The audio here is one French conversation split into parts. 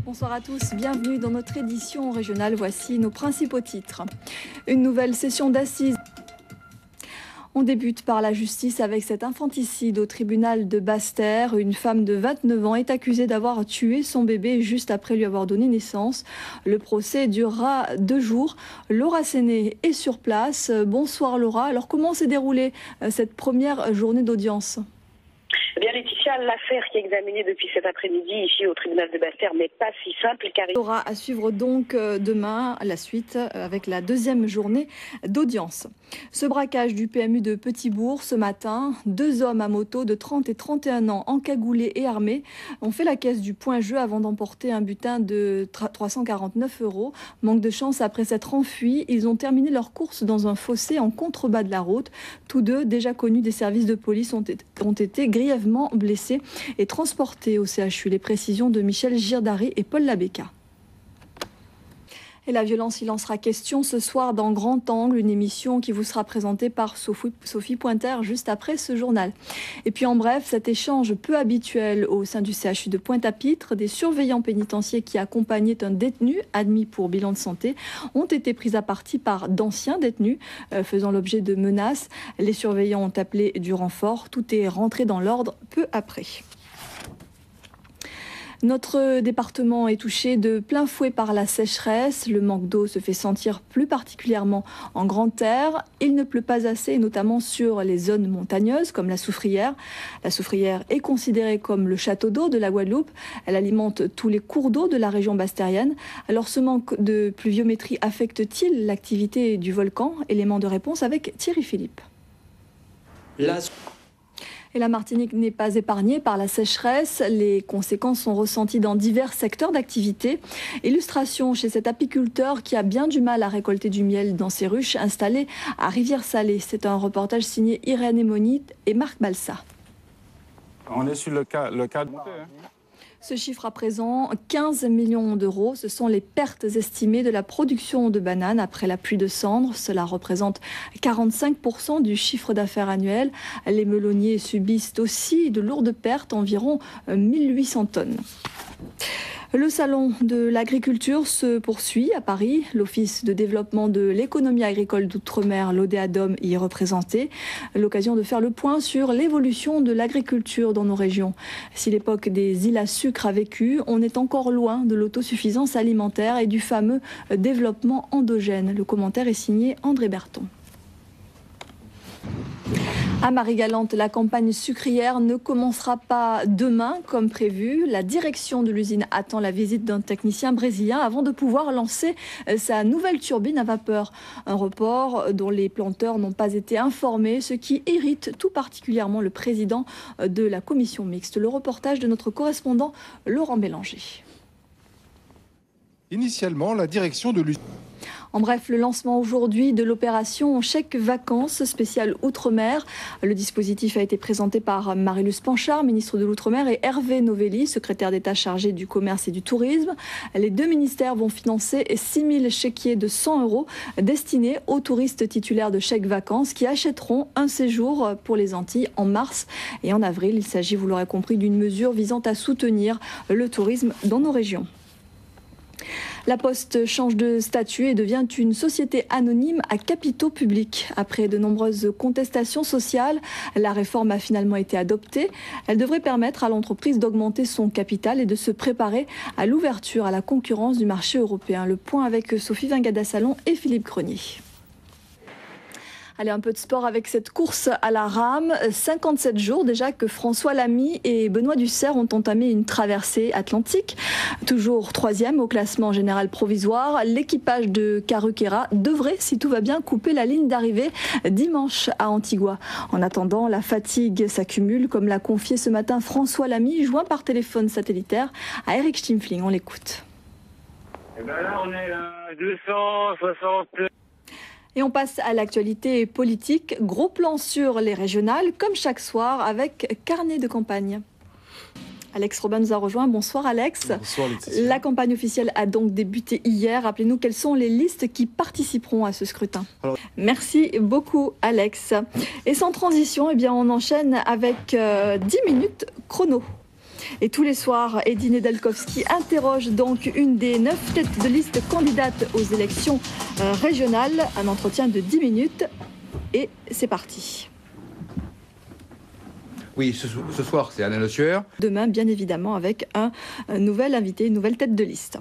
Bonsoir à tous, bienvenue dans notre édition régionale. Voici nos principaux titres. Une nouvelle session d'assises. On débute par la justice avec cet infanticide au tribunal de Basse-Terre. Une femme de 29 ans est accusée d'avoir tué son bébé juste après lui avoir donné naissance. Le procès durera 2 jours. Laura Séné est sur place. Bonsoir Laura. Alors comment s'est déroulée cette première journée d'audience ? Eh bien Laetitia, l'affaire qui est examinée depuis cet après-midi ici au tribunal de Basse-Terre n'est pas si simple car il aura à suivre donc demain la suite avec la deuxième journée d'audience. Ce braquage du PMU de Petit-Bourg ce matin, 2 hommes à moto de 30 et 31 ans encagoulés et armés ont fait la caisse du point jeu avant d'emporter un butin de 349 €. Manque de chance, après s'être enfuis, ils ont terminé leur course dans un fossé en contrebas de la route. Tous deux, déjà connus des services de police, ont été grièvement blessés et transportés au CHU. Les précisions de Michel Girdari et Paul Labéca. Et la violence, il en sera question ce soir dans Grand Angle, une émission qui vous sera présentée par Sophie Pointer juste après ce journal. Et puis en bref, cet échange peu habituel au sein du CHU de Pointe-à-Pitre, des surveillants pénitentiaires qui accompagnaient un détenu admis pour bilan de santé ont été pris à partie par d'anciens détenus faisant l'objet de menaces. Les surveillants ont appelé du renfort. Tout est rentré dans l'ordre peu après. Notre département est touché de plein fouet par la sécheresse. Le manque d'eau se fait sentir plus particulièrement en grande terre. Il ne pleut pas assez, notamment sur les zones montagneuses comme la Soufrière. La Soufrière est considérée comme le château d'eau de la Guadeloupe. Elle alimente tous les cours d'eau de la région basse-terrienne. Alors ce manque de pluviométrie affecte-t-il l'activité du volcan? Élément de réponse avec Thierry Philippe. Et la Martinique n'est pas épargnée par la sécheresse. Les conséquences sont ressenties dans divers secteurs d'activité. Illustration chez cet apiculteur qui a bien du mal à récolter du miel dans ses ruches installées à Rivière-Salée. C'est un reportage signé Irène Emonite et Marc Balsa. On est sur le cas de... Ce chiffre à présent, 15 millions d'euros, ce sont les pertes estimées de la production de bananes après la pluie de cendres. Cela représente 45% du chiffre d'affaires annuel. Les melonniers subissent aussi de lourdes pertes, environ 1800 tonnes. Le salon de l'agriculture se poursuit à Paris. L'Office de développement de l'économie agricole d'outre-mer, l'ODEADOM, y est représenté. L'occasion de faire le point sur l'évolution de l'agriculture dans nos régions. Si l'époque des îles à sucre a vécu, on est encore loin de l'autosuffisance alimentaire et du fameux développement endogène. Le commentaire est signé André Berton. À Marie-Galante, la campagne sucrière ne commencera pas demain comme prévu. La direction de l'usine attend la visite d'un technicien brésilien avant de pouvoir lancer sa nouvelle turbine à vapeur. Un report dont les planteurs n'ont pas été informés, ce qui irrite tout particulièrement le président de la commission mixte. Le reportage de notre correspondant Laurent Bélanger. Initialement, la direction de l'usine... En bref, le lancement aujourd'hui de l'opération Chèque Vacances spéciale Outre-mer. Le dispositif a été présenté par Marie-Luce Panchard, ministre de l'Outre-mer, et Hervé Novelli, secrétaire d'État chargé du commerce et du tourisme. Les deux ministères vont financer 6 000 chéquiers de 100 € destinés aux touristes titulaires de Chèque Vacances qui achèteront un séjour pour les Antilles en mars et en avril. Il s'agit, vous l'aurez compris, d'une mesure visant à soutenir le tourisme dans nos régions. La Poste change de statut et devient une société anonyme à capitaux publics. Après de nombreuses contestations sociales, la réforme a finalement été adoptée. Elle devrait permettre à l'entreprise d'augmenter son capital et de se préparer à l'ouverture à la concurrence du marché européen. Le point avec Sophie Vingada-Salon et Philippe Grenier. Allez, un peu de sport avec cette course à la rame. 57 jours déjà que François Lamy et Benoît Dussert ont entamé une traversée atlantique. Toujours 3e au classement général provisoire, l'équipage de Carruquera devrait, si tout va bien, couper la ligne d'arrivée dimanche à Antigua. En attendant, la fatigue s'accumule, comme l'a confié ce matin François Lamy, joint par téléphone satellitaire à Eric Stimfling. On l'écoute. Et ben là, on est à 260... Et on passe à l'actualité politique. Gros plan sur les régionales, comme chaque soir, avec carnet de campagne. Alex Robin nous a rejoint. Bonsoir Alex. Bonsoir Laetitia. La campagne officielle a donc débuté hier. Rappelez-nous quelles sont les listes qui participeront à ce scrutin. Merci beaucoup Alex. Et sans transition, eh bien, on enchaîne avec 10 minutes chrono. Et tous les soirs, Eddy Nedelkowski interroge donc une des 9 têtes de liste candidates aux élections régionales. Un entretien de 10 minutes et c'est parti. Oui, ce soir, c'est Alain Le Sueur. Demain, bien évidemment, avec un nouvel invité, une nouvelle tête de liste.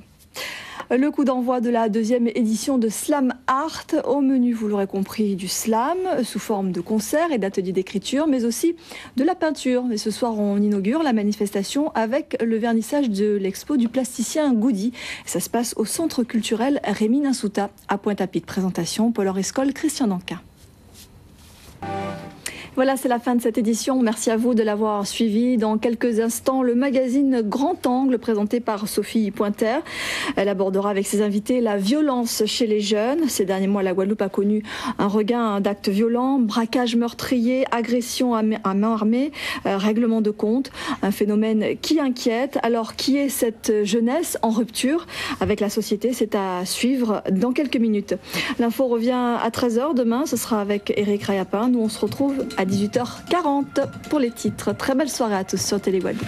Le coup d'envoi de la 2e édition de Slam Art. Au menu, vous l'aurez compris, du slam sous forme de concerts et d'ateliers d'écriture, mais aussi de la peinture. Et ce soir, on inaugure la manifestation avec le vernissage de l'expo du plasticien Goody. Ça se passe au centre culturel Rémy Ninsouta à Pointe-à-Pitre. Présentation, Paul Orescol, Christian Danquin. Voilà, c'est la fin de cette édition. Merci à vous de l'avoir suivi. Dans quelques instants, le magazine Grand Angle, présenté par Sophie Pointer. Elle abordera avec ses invités la violence chez les jeunes. Ces derniers mois, la Guadeloupe a connu un regain d'actes violents, braquages meurtriers, agressions à main armée, règlement de compte. Un phénomène qui inquiète. Alors, qui est cette jeunesse en rupture avec la société? C'est à suivre dans quelques minutes. L'info revient à 13h demain. Ce sera avec Éric Rayapin. Nous, on se retrouve à 18h40 pour les titres. Très belle soirée à tous sur Télé Guadeloupe.